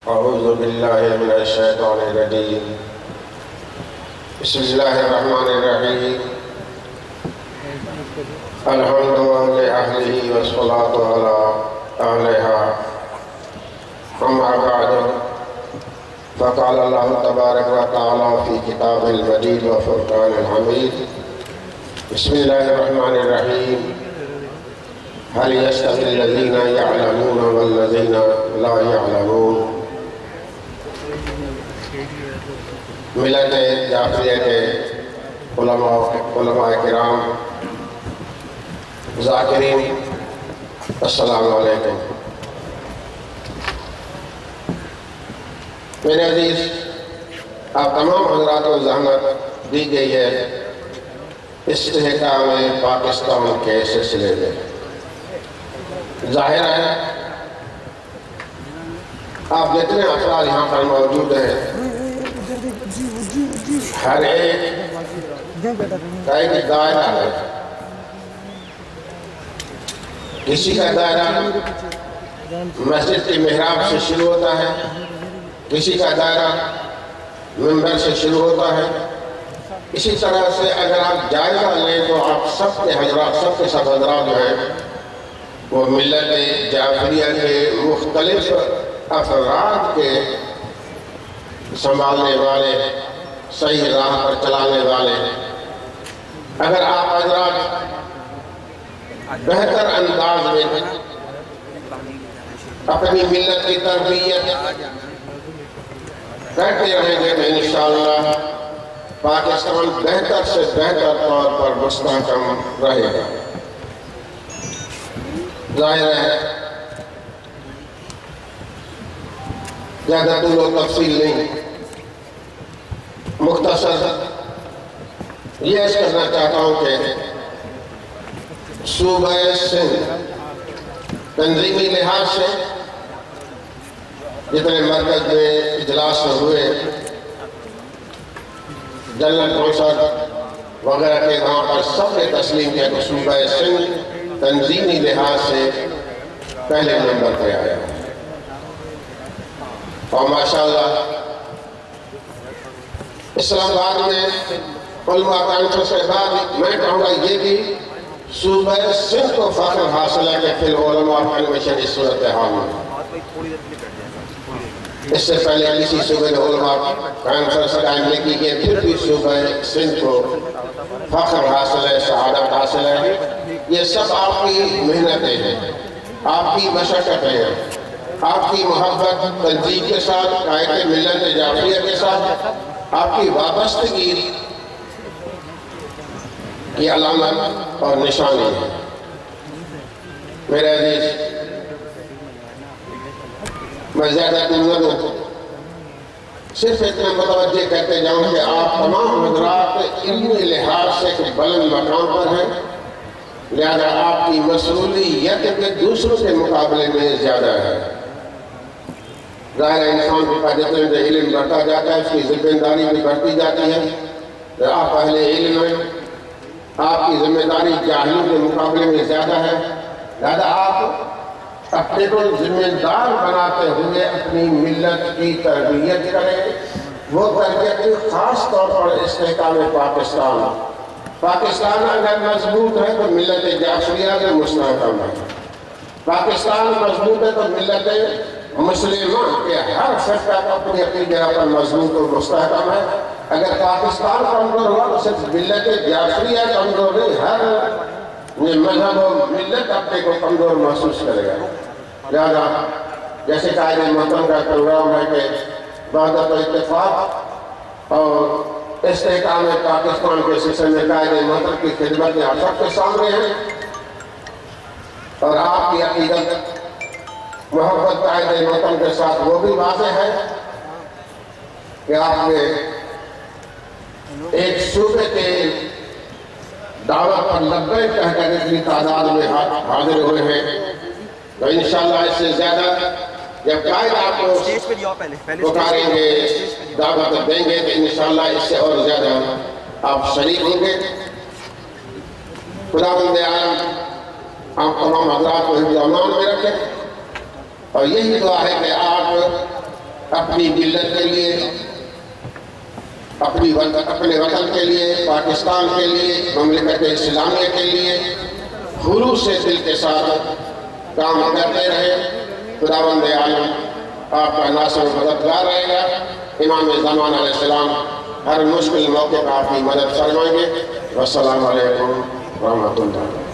أعوذ بالله من الشيطان الرجيم بسم الله الرحمن الرحيم الحمد لأهله والصلاة على أهلها أما بعد فقال الله تبارك وتعالى في كتاب المجيد وفرقان الحميد بسم الله الرحمن الرحيم هل يستوي الذين يعلمون والذين لا يعلمون ملت جعفریہ کے علماء کرام ذاکرین السلام علیکم۔ میرے عزیز، آپ تمام حضرات کو زحمت دی گئی ہے استحکام پاکستان کے سلسلے میں۔ ظاہر ہے آپ جتنے افراد یہاں پر موجود ہیں، ہر ایک کا ایک دائرہ ہے۔ کسی کا دائرہ مسجد کے محراب سے شروع ہوتا ہے، کسی کا دائرہ منبر سے شروع ہوتا ہے۔ اسی طرح سے اگر آپ جائزہ لیں تو آپ سب کے حضرات جو ہیں وہ ملت جعفریہ کے مختلف افراد کے سنبھالنے والے، صحیح راہ پر چلانے والے۔ اگر آپ حضرات بہتر انداز میں اپنی ملت کی تربیت کرتے رہیں گے تو انشاءاللہ پاکستان بہتر سے بہتر طور پر مستحکم رہے گا۔ ظاہر ہے زیادہ طول و تفصیل نہیں، مختصر یہ عرض کرنا چاہتا ہوں کہ صوبہ سندھ تنظیمی لحاظ سے جتنے مرکز میں اجلاس ہوئے، جنرل کونسل وغیرہ کے وہاں پر سب نے تسلیم کیا کہ صوبہ سندھ تنظیمی لحاظ سے پہلے نمبر پہ آیا اور ماشاءاللہ اسلام آباد میں علماء کانفرنس کے بعد میں کہوں گا یہ بھی صوبہ سندھ کو فخر حاصل ہے کہ فی العلماء کنونشن اس صورتحال میں۔ اس سے پہلے کسی صوبے میں علماء کانفرنس قائم نہیں کی گئی، پھر بھی صوبہ سندھ کو فخر حاصل ہے، سعادت حاصل ہے۔ یہ سب آپ کی محنتیں ہیں، آپ کی مشقتیں ہیں، آپ کی محبت تنظیم کے ساتھ، قائد ملت جعفریہ کے ساتھ، آپ کی وابستگی کی علامت اور نشانی ہے۔ میرے عزیز، میں زیادہ دور نہ دوں، صرف اتنا متوجہ کرتے جاؤں کہ آپ تمام حضرات علمی لحاظ سے ایک بلند مقام پر ہیں، لہذا آپ کی مسئولیت کے دوسروں کے مقابلے میں زیادہ ہے۔ ظاہر انسان کے پاس جتنے علم بڑھتا جاتا ہے اس کی ذمہ داری بھی بڑھتی جاتی ہے۔ آپ اہل علم ہیں، آپ کی ذمہ داری جاہلوں کے مقابلے میں زیادہ ہے، لہذا آپ اپنے کو ذمہ دار بناتے ہوئے اپنی ملت کی تربیت کریں۔ وہ تربیت خاص طور پر استحکام پاکستان اگر مضبوط ہے تو ملت جعفریہ کے مستحکم ہے۔ پاکستان مضبوط ہے تو ملت مسلمہ کے ہر فرقہ کا اپنی جگہ پر مضبوط اور مستحکم ہے۔ اگر پاکستان کمزور ہوا تو صرف ملت جعفریہ کمزور نہیں، ہر مذہب و ملت اپنے کو کمزور محسوس کرے گا۔ لہذا جیسے قائد محترم کا پروگرام ہے کہ وحدت و اتفاق اور استحکام پاکستان کے سلسلے میں قائد محترم کی خدمت آپ سب کے سامنے ہیں، اور آپ کی عقیدت محبت قائد محترم کے ساتھ وہ بھی واضح ہے کہ آپ نے ایک صوبے کے دعوت پر لبیک کہہ کر اتنی تعداد میں حاضر ہوئے ہیں، تو انشاءاللہ اس سے زیادہ جب قائد آپ کو پکاریں گے، دعوت دیں گے تو انشاءاللہ اس سے اور زیادہ آپ شریک ہوں گے۔ خداوند عالم آپ تمام حضرات کو حفظ امان میں رکھیں، اور یہی دعا ہے کہ آپ اپنی ملت کے لیے، اپنے وطن کے لیے، پاکستان کے لیے، مملکت اسلامیہ کے لیے خلوص سے دل کے ساتھ کام کرتے رہے۔ خداوند عالم آپ کا ناصر و مددگار رہے گا۔ امام زمان علیہ السلام ہر مشکل موقع پر آپ کی مدد فرمائیں گے۔ والسلام علیکم ورحمۃ اللہ۔